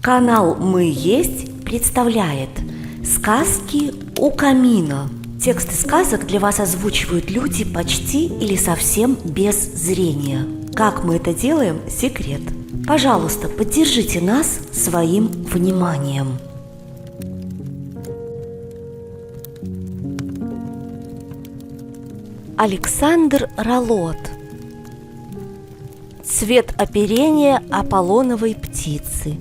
Канал «Мы есть» представляет «Сказки у камина». Тексты сказок для вас озвучивают люди почти или совсем без зрения. Как мы это делаем – секрет. Пожалуйста, поддержите нас своим вниманием. Александр Ролот. Цвет оперения аполлоновой птицы.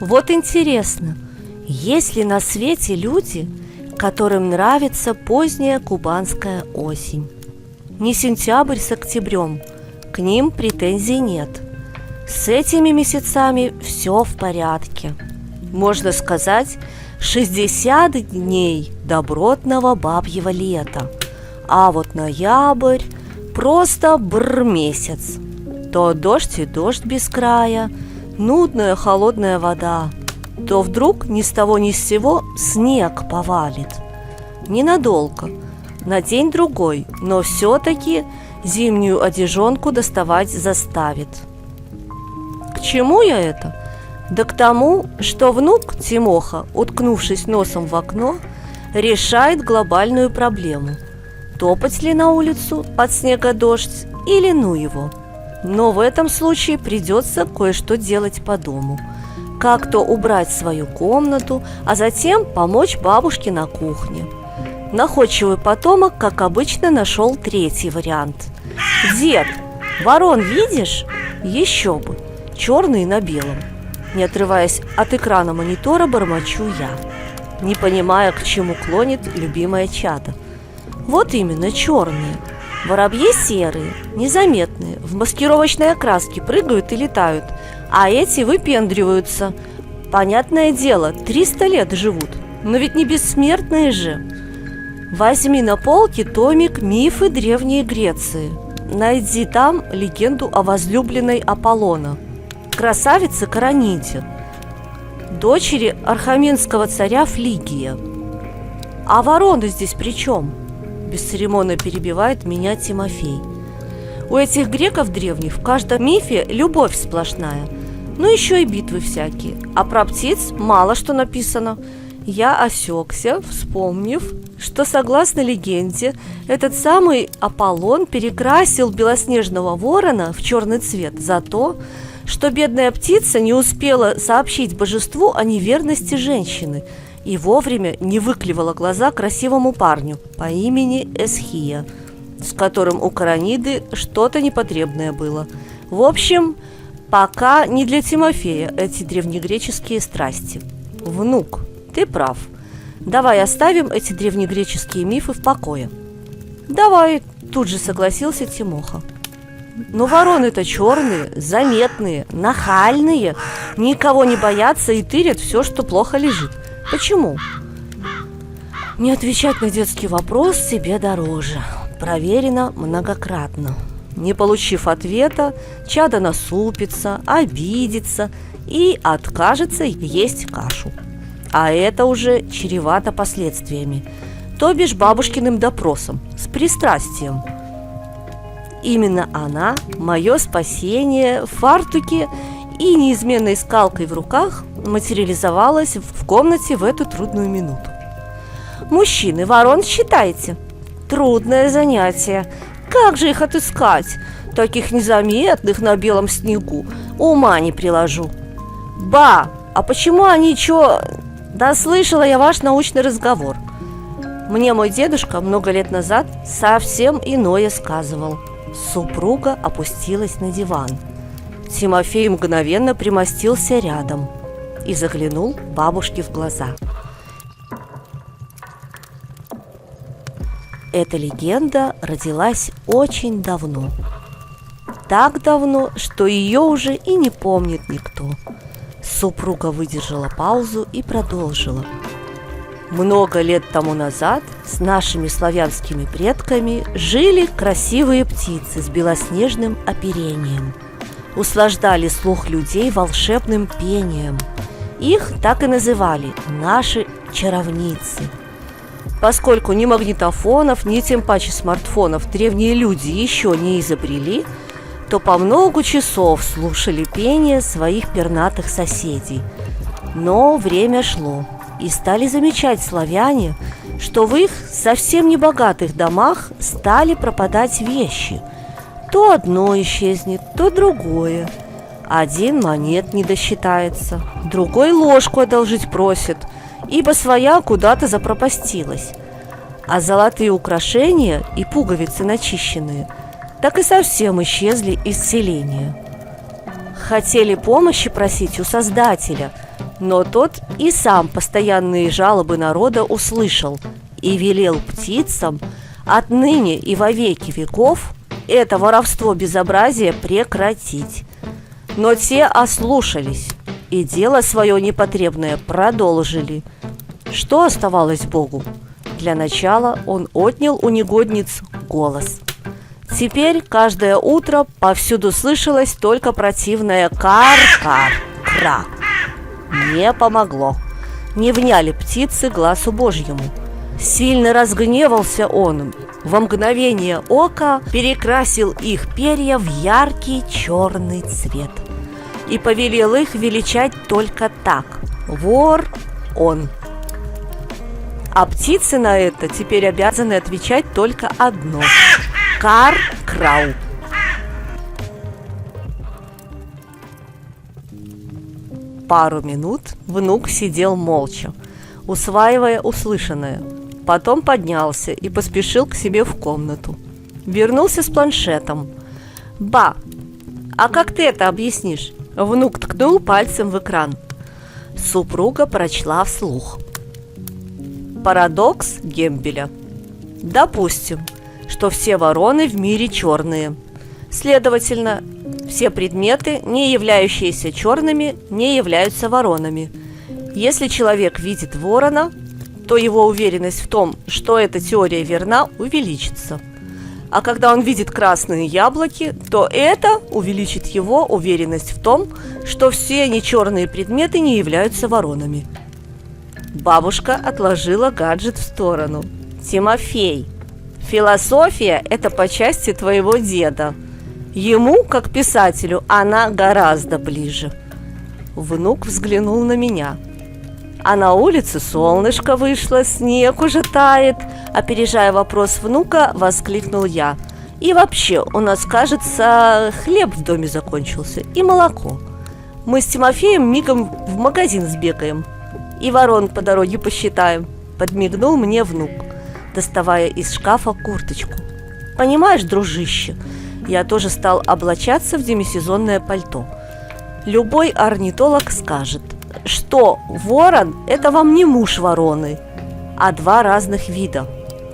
Вот интересно, есть ли на свете люди, которым нравится поздняя кубанская осень? Не сентябрь с октябрем, к ним претензий нет. С этими месяцами все в порядке. Можно сказать, 60 дней добротного бабьего лета. А вот ноябрь просто месяц. То дождь и дождь без края, нудная холодная вода, то вдруг ни с того ни с сего снег повалит. Ненадолго, на день-другой, но все-таки зимнюю одежонку доставать заставит. К чему я это? Да к тому, что внук Тимоха, уткнувшись носом в окно, решает глобальную проблему. Топать ли на улицу под снега-дождь или ну его? Но в этом случае придется кое-что делать по дому. Как-то убрать свою комнату, а затем помочь бабушке на кухне. Находчивый потомок, как обычно, нашел третий вариант. «Дед, ворон видишь? Еще бы! Черный на белом!» Не отрываясь от экрана монитора, бормочу я, не понимая, к чему клонит любимое чадо. Вот именно, черные. Воробьи серые, незаметные, в маскировочной окраске прыгают и летают, а эти выпендриваются. Понятное дело, 300 лет живут, но ведь не бессмертные же. Возьми на полке томик «Мифы Древней Греции». Найди там легенду о возлюбленной Аполлона, красавице Караниде, дочери архаменского царя Флигия. А вороны здесь при чем? Бесцеремонно перебивает меня Тимофей. У этих греков древних в каждом мифе любовь сплошная, ну еще и битвы всякие. А про птиц мало что написано. Я осекся, вспомнив, что, согласно легенде, этот самый Аполлон перекрасил белоснежного ворона в черный цвет за то, что бедная птица не успела сообщить божеству о неверности женщины и вовремя не выклевала глаза красивому парню по имени Эсхия, с которым у Караниды что-то непотребное было. В общем, пока не для Тимофея эти древнегреческие страсти. Внук, ты прав. Давай оставим эти древнегреческие мифы в покое. Давай, тут же согласился Тимоха. Но вороны-то черные, заметные, нахальные, никого не боятся и тырят все, что плохо лежит. Почему? Не отвечать на детский вопрос себе дороже. Проверено многократно. Не получив ответа, чадо насупится, обидится и откажется есть кашу. А это уже чревато последствиями, то бишь бабушкиным допросом с пристрастием. Именно она, мое спасение в фартуке и неизменной скалкой в руках, материализовалась в комнате в эту трудную минуту. Мужчины, ворон считаете? Трудное занятие. Как же их отыскать? Таких незаметных на белом снегу. Ума не приложу. Ба, а почему они чё? Да слышала я ваш научный разговор. Мне мой дедушка много лет назад совсем иное сказывал. Супруга опустилась на диван. Тимофей мгновенно примостился рядом и заглянул бабушке в глаза. Эта легенда родилась очень давно. Так давно, что ее уже и не помнит никто. Супруга выдержала паузу и продолжила. Много лет тому назад с нашими славянскими предками жили красивые птицы с белоснежным оперением. Услаждали слух людей волшебным пением. Их так и называли наши чаровницы. Поскольку ни магнитофонов, ни тем паче смартфонов древние люди еще не изобрели, то по много часов слушали пение своих пернатых соседей. Но время шло, и стали замечать славяне, что в их совсем небогатых домах стали пропадать вещи. То одно исчезнет, то другое. Один монет не досчитается, другой ложку одолжить просит, ибо своя куда-то запропастилась. А золотые украшения и пуговицы начищенные так и совсем исчезли из селения. Хотели помощи просить у Создателя, но тот и сам постоянные жалобы народа услышал и велел птицам отныне и во веки веков это воровство-безобразие прекратить. Но те ослушались и дело свое непотребное продолжили. Что оставалось Богу? Для начала он отнял у негодниц голос. Теперь каждое утро повсюду слышалось только противное кар-кар-кра. Не помогло. Не вняли птицы гласу Божьему. Сильно разгневался он. Во мгновение ока перекрасил их перья в яркий черный цвет и повелел их величать только так: вор он. А птицы на это теперь обязаны отвечать только одно: кар-крау. Пару минут внук сидел молча, усваивая услышанное. Потом поднялся и поспешил к себе в комнату. Вернулся с планшетом. «Ба, а как ты это объяснишь?» Внук ткнул пальцем в экран. Супруга прочла вслух. Парадокс Гембеля. Допустим, что все вороны в мире черные. Следовательно, все предметы, не являющиеся черными, не являются воронами. Если человек видит ворона, то его уверенность в том, что эта теория верна, увеличится. А когда он видит красные яблоки, то это увеличит его уверенность в том, что все нечерные предметы не являются воронами. Бабушка отложила гаджет в сторону. «Тимофей, философия – это по части твоего деда. Ему, как писателю, она гораздо ближе». Внук взглянул на меня. А на улице солнышко вышло, снег уже тает. Опережая вопрос внука, воскликнул я. И вообще, у нас, кажется, хлеб в доме закончился и молоко. Мы с Тимофеем мигом в магазин сбегаем и ворон по дороге посчитаем. Подмигнул мне внук, доставая из шкафа курточку. Понимаешь, дружище, я тоже стал облачаться в демисезонное пальто. Любой орнитолог скажет, что ворон – это вам не муж вороны, а два разных вида.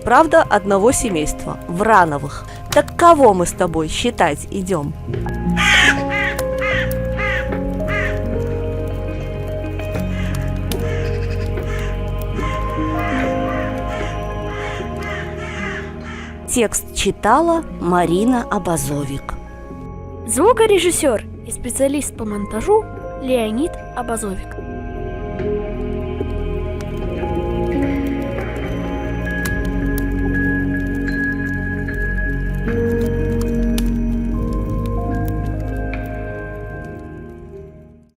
Правда, одного семейства – врановых. Так кого мы с тобой считать идем? Текст читала Марина Абазовик. Звукорежиссер и специалист по монтажу Леонид Абазовик.